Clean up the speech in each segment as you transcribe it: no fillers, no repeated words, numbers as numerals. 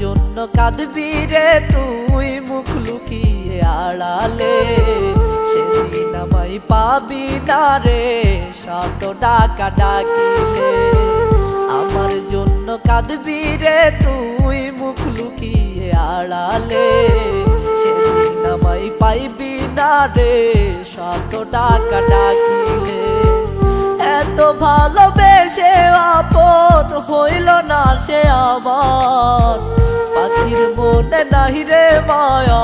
জন্য কাঁদবি রে তুই মুখ লুকিয়ে আড়ালে, সেদিন আমায় পাবি না রে শত ডাকা ডাকিলে। আমার জন্য কাঁদবি রে তুই মুখ লুকিয়ে আড়ালে, সেদিন আমায় পাইবি না রে শত ডাকা ডাকিলে। এত ভালোবেসে আপন হইল না সে আমার, পাখির মনে নাহি রে মায়া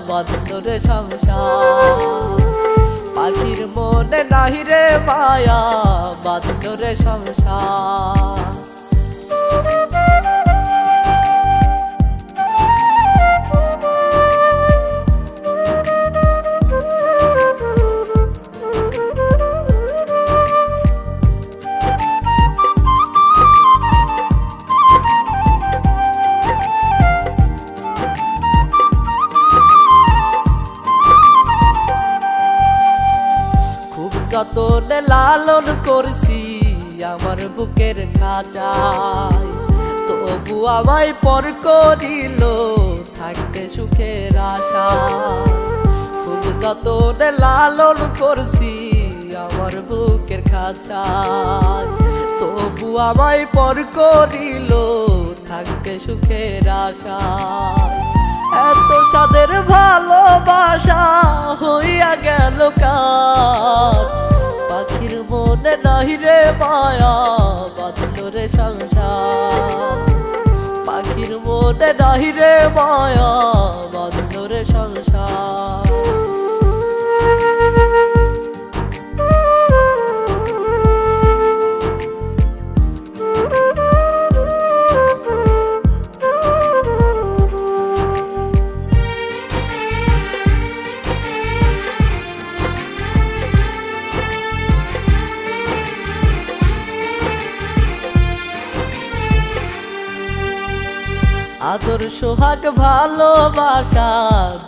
বাঁধল রে সংসার। পাখির মনে নাহি রে মায়া বাঁধল রে সংসার। যতনে লালন করছি আমার বুকের খাঁচায়, তবু আমায় পর করিল থাকতে সুখের আশায়। খুব যতনে লালন করছি আমার বুকের খাঁচায়, তবু আমায় পর করিল থাকতে সুখের আশায়। এত সাদের ভালোবাসা হইয়া গেল কার, পাখির মনে নাহি রে মায়া বাঁধল রে সংসার। পাখির মনে নাহি রে মায়া বাঁধল রে সংসার। আদর সোহাগ ভালোবাসা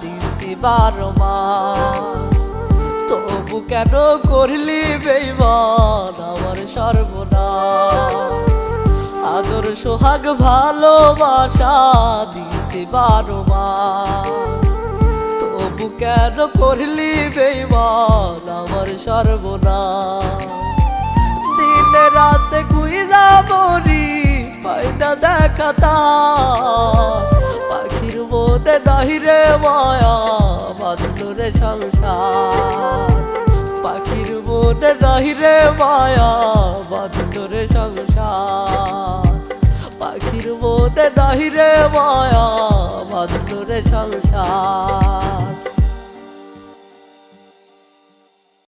দিছি 12 মাস, তবু কেন করলি বেঈমান আমার সর্বনাশ। আদর সোহাগ ভালোবাসা দিছি 12 মাস, তবু কেন করলি বেঈমান আমার সর্বনাশ। দিনে রাতে খুঁজা মরি পাই না দেখা তার, পাখির মনে নাহি রে মায়া বাঁধল রে সংসার। পাখির মনে নাহি রে মায়া বাঁধল রে সংসার। পাখির মনে নাহি রে মায়া বাঁধল রে সংসার।